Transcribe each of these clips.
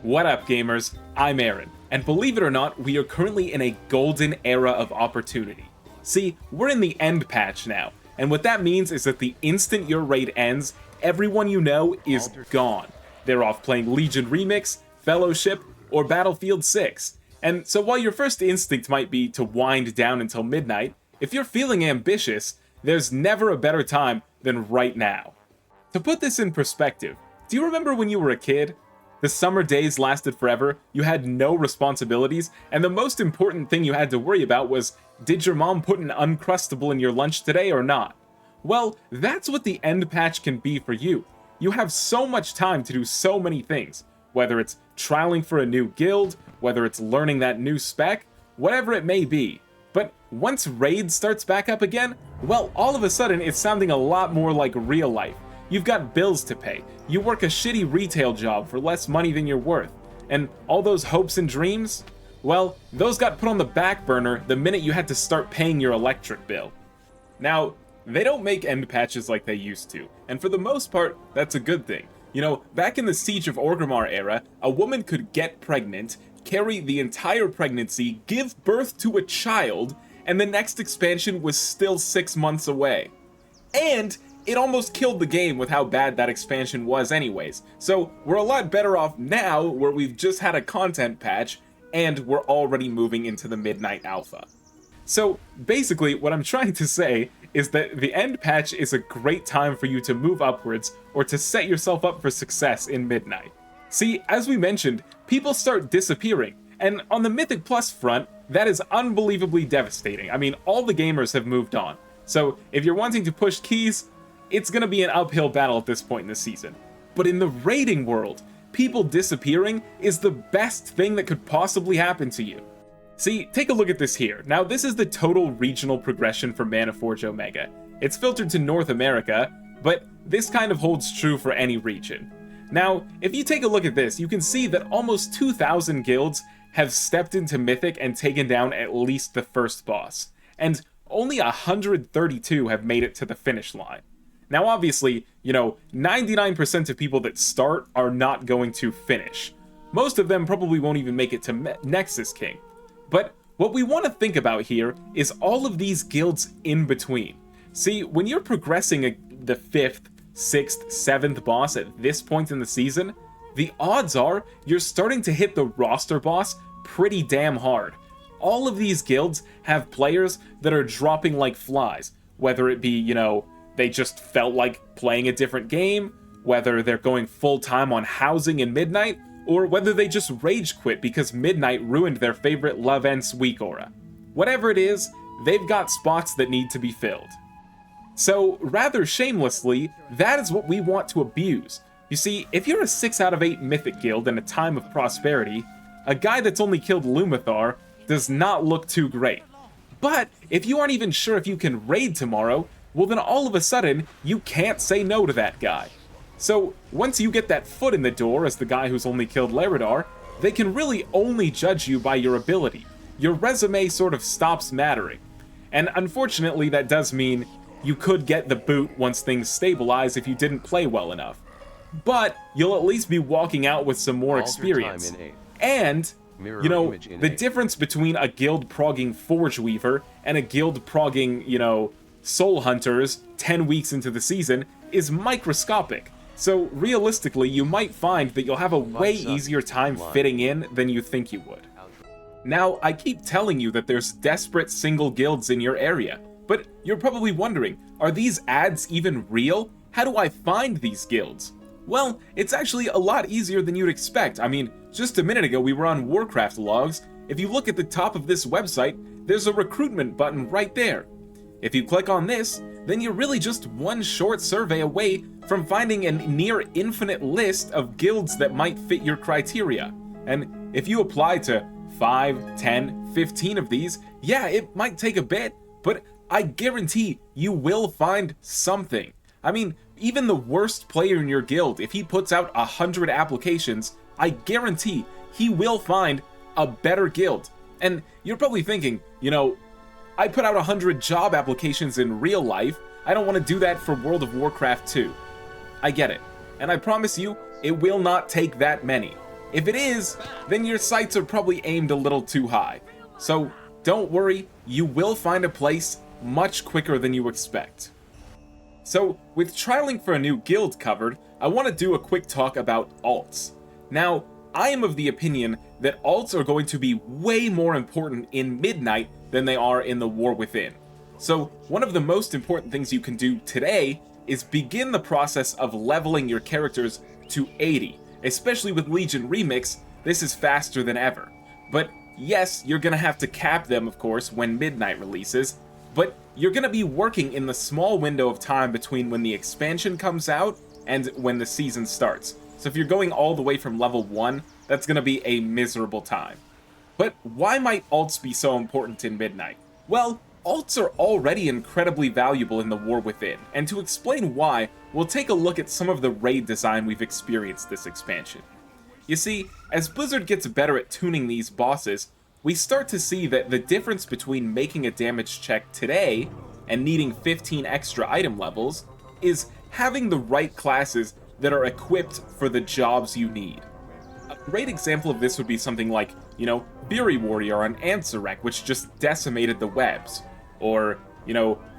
What up, gamers? I'm Aaron, and believe it or not, we are currently in a golden era of opportunity. See, we're in the end patch now, and what that means is that the instant your raid ends, everyone you know is gone. They're off playing Legion Remix, Fellowship, or Battlefield 6. And so while your first instinct might be to wind down until midnight, if you're feeling ambitious, there's never a better time than right now. To put this in perspective, do you remember when you were a kid? The summer days lasted forever, you had no responsibilities, and the most important thing you had to worry about was, did your mom put an Uncrustable in your lunch today or not? Well, that's what the end patch can be for you. You have so much time to do so many things, whether it's trialing for a new guild, whether it's learning that new spec, whatever it may be. But once raid starts back up again, well, all of a sudden it's sounding a lot more like real life. You've got bills to pay, you work a shitty retail job for less money than you're worth, and all those hopes and dreams? Well, those got put on the back burner the minute you had to start paying your electric bill. Now, they don't make end patches like they used to, and for the most part, that's a good thing. You know, back in the Siege of Orgrimmar era, a woman could get pregnant, carry the entire pregnancy, give birth to a child, and the next expansion was still 6 months away. And it almost killed the game with how bad that expansion was anyways, so we're a lot better off now where we've just had a content patch and we're already moving into the Midnight Alpha. So basically what I'm trying to say is that the end patch is a great time for you to move upwards or to set yourself up for success in Midnight. See, as we mentioned, people start disappearing, and on the Mythic Plus front, that is unbelievably devastating. I mean, all the gamers have moved on, so if you're wanting to push keys, it's gonna be an uphill battle at this point in the season. But in the raiding world, people disappearing is the best thing that could possibly happen to you. See, take a look at this here. Now, this is the total regional progression for Mana Forge Omega. It's filtered to North America, but this kind of holds true for any region. Now, if you take a look at this, you can see that almost 2,000 guilds have stepped into Mythic and taken down at least the first boss, and only 132 have made it to the finish line. Now obviously, 99% of people that start are not going to finish. Most of them probably won't even make it to Nexus King. But what we want to think about here is all of these guilds in between. See, when you're progressing the 5th, 6th, 7th boss at this point in the season, the odds are you're starting to hit the roster boss pretty damn hard. All of these guilds have players that are dropping like flies, whether it be, they just felt like playing a different game, whether they're going full-time on housing in Midnight, or whether they just rage quit because Midnight ruined their favorite Love Ents weak aura. Whatever it is, they've got spots that need to be filled. So, rather shamelessly, that is what we want to abuse. You see, if you're a 6 out of 8 Mythic guild in a time of prosperity, a guy that's only killed Lumathar does not look too great. But if you aren't even sure if you can raid tomorrow, well then all of a sudden, you can't say no to that guy. So, once you get that foot in the door as the guy who's only killed Laredar, they can really only judge you by your ability. Your resume sort of stops mattering. And unfortunately, that does mean you could get the boot once things stabilize if you didn't play well enough. But you'll at least be walking out with some more experience. And, the difference between a guild progging Forge Weaver and a guild progging, Soul Hunters 10 weeks into the season is microscopic. So realistically, you might find that you'll have a way easier time fitting in than you think you would. Now, I keep telling you that there's desperate single guilds in your area, but you're probably wondering, are these ads even real? How do I find these guilds? Well, it's actually a lot easier than you'd expect. I mean, just a minute ago we were on Warcraft logs. If you look at the top of this website, there's a recruitment button right there. If you click on this, then you're really just one short survey away from finding a near infinite list of guilds that might fit your criteria. And if you apply to 5, 10, 15 of these, yeah, it might take a bit, but I guarantee you will find something. I mean, even the worst player in your guild, if he puts out 100 applications, I guarantee he will find a better guild. And you're probably thinking, I put out 100 job applications in real life, I don't want to do that for World of Warcraft 2. I get it, and I promise you, it will not take that many. If it is, then your sights are probably aimed a little too high. So don't worry, you will find a place much quicker than you expect. So with trialing for a new guild covered, I want to do a quick talk about alts. Now, I am of the opinion that alts are going to be way more important in Midnight than they are in the War Within. So one of the most important things you can do today is begin the process of leveling your characters to 80. Especially with Legion Remix, this is faster than ever. But yes, you're gonna have to cap them, of course, when Midnight releases, but you're gonna be working in the small window of time between when the expansion comes out and when the season starts. So if you're going all the way from level 1, that's gonna be a miserable time. But why might alts be so important in Midnight? Well, alts are already incredibly valuable in the War Within, and to explain why, we'll take a look at some of the raid design we've experienced this expansion. You see, as Blizzard gets better at tuning these bosses, we start to see that the difference between making a damage check today and needing 15 extra item levels is having the right classes that are equipped for the jobs you need. A great example of this would be something like, Beery Warrior on Ansarek, which just decimated the webs. Or,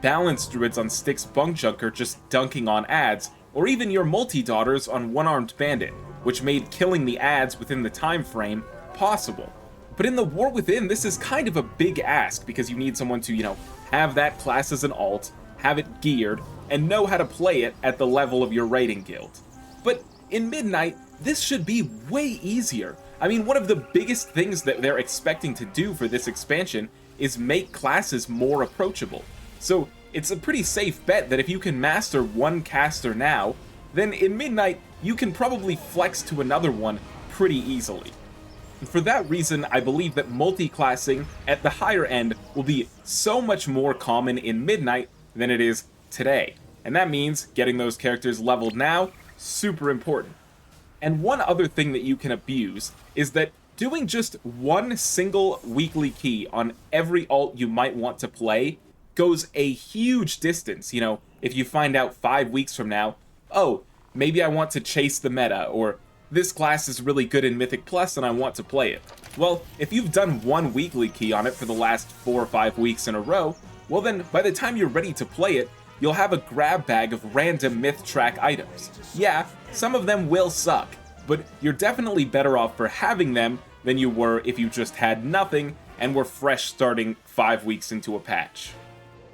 Balance Druids on Styx Bunkjunker just dunking on ads. Or even your multi-daughters on One-Armed Bandit, which made killing the ads within the time frame possible. But in the War Within, this is kind of a big ask, because you need someone to, have that class as an alt, have it geared, and know how to play it at the level of your raiding guild. But in Midnight, this should be way easier. I mean, one of the biggest things that they're expecting to do for this expansion is make classes more approachable. So it's a pretty safe bet that if you can master one caster now, then in Midnight, you can probably flex to another one pretty easily. And for that reason, I believe that multi-classing at the higher end will be so much more common in Midnight than it is today. And that means getting those characters leveled now, super important. And one other thing that you can abuse is that doing just one single weekly key on every alt you might want to play goes a huge distance. If you find out 5 weeks from now, oh, maybe I want to chase the meta, or this class is really good in Mythic Plus and I want to play it. Well, if you've done one weekly key on it for the last 4 or 5 weeks in a row, well then, by the time you're ready to play it, you'll have a grab bag of random myth track items. Yeah, some of them will suck, but you're definitely better off for having them than you were if you just had nothing and were fresh starting 5 weeks into a patch.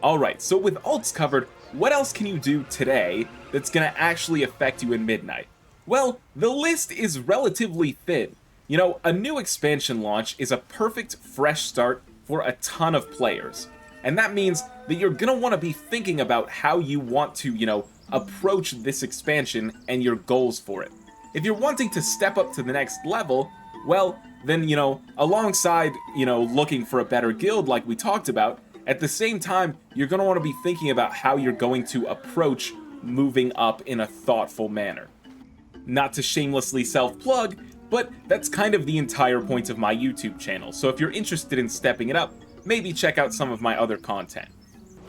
Alright, so with alts covered, what else can you do today that's gonna actually affect you in Midnight? Well, the list is relatively thin. A new expansion launch is a perfect fresh start for a ton of players. And that means that you're gonna want to be thinking about how you want to, approach this expansion and your goals for it. If you're wanting to step up to the next level, well, then, alongside, looking for a better guild like we talked about, at the same time, you're gonna want to be thinking about how you're going to approach moving up in a thoughtful manner. Not to shamelessly self-plug, but that's kind of the entire point of my YouTube channel, so if you're interested in stepping it up, maybe check out some of my other content.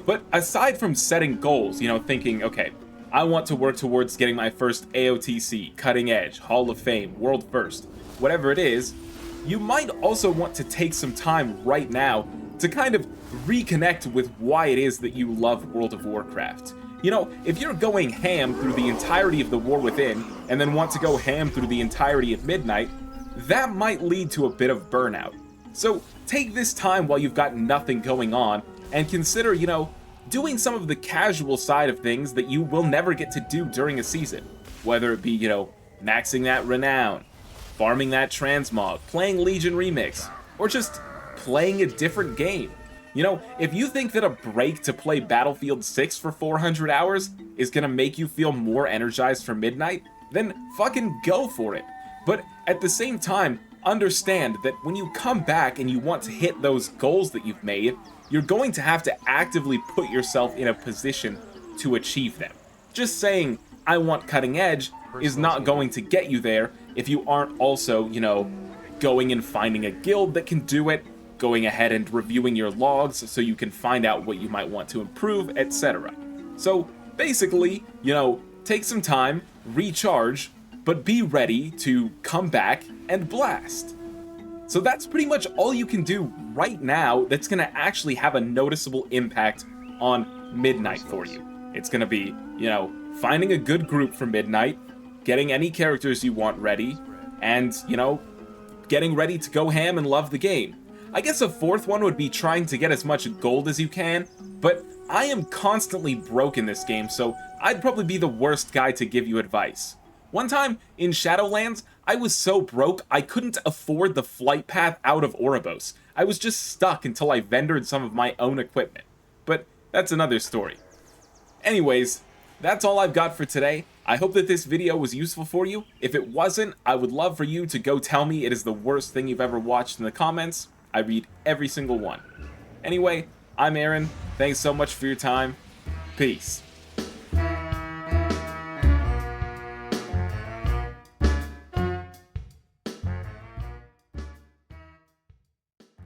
But aside from setting goals, thinking, okay, I want to work towards getting my first AOTC, Cutting Edge, Hall of Fame, World First, whatever it is, you might also want to take some time right now to kind of reconnect with why it is that you love World of Warcraft. If you're going ham through the entirety of the War Within, and then want to go ham through the entirety of Midnight, that might lead to a bit of burnout. So take this time while you've got nothing going on, and consider, doing some of the casual side of things that you will never get to do during a season. Whether it be, maxing that Renown, farming that Transmog, playing Legion Remix, or just playing a different game. If you think that a break to play Battlefield 6 for 400 hours is gonna make you feel more energized for Midnight, then fucking go for it. But at the same time, understand that when you come back and you want to hit those goals that you've made, you're going to have to actively put yourself in a position to achieve them. Just saying, I want Cutting Edge is not going to get you there if you aren't also, going and finding a guild that can do it, going ahead and reviewing your logs so you can find out what you might want to improve, etc. So basically, take some time, recharge, but be ready to come back and blast. So that's pretty much all you can do right now that's going to actually have a noticeable impact on Midnight for you. It's going to be, you know, finding a good group for Midnight, getting any characters you want ready, and, you know, getting ready to go ham and love the game. I guess a fourth one would be trying to get as much gold as you can, but I am constantly broke in this game, so I'd probably be the worst guy to give you advice. One time, in Shadowlands, I was so broke I couldn't afford the flight path out of Oribos. I was just stuck until I vendored some of my own equipment. But that's another story. Anyways, that's all I've got for today. I hope that this video was useful for you. If it wasn't, I would love for you to go tell me it is the worst thing you've ever watched in the comments. I read every single one. Anyway, I'm Aaron. Thanks so much for your time. Peace.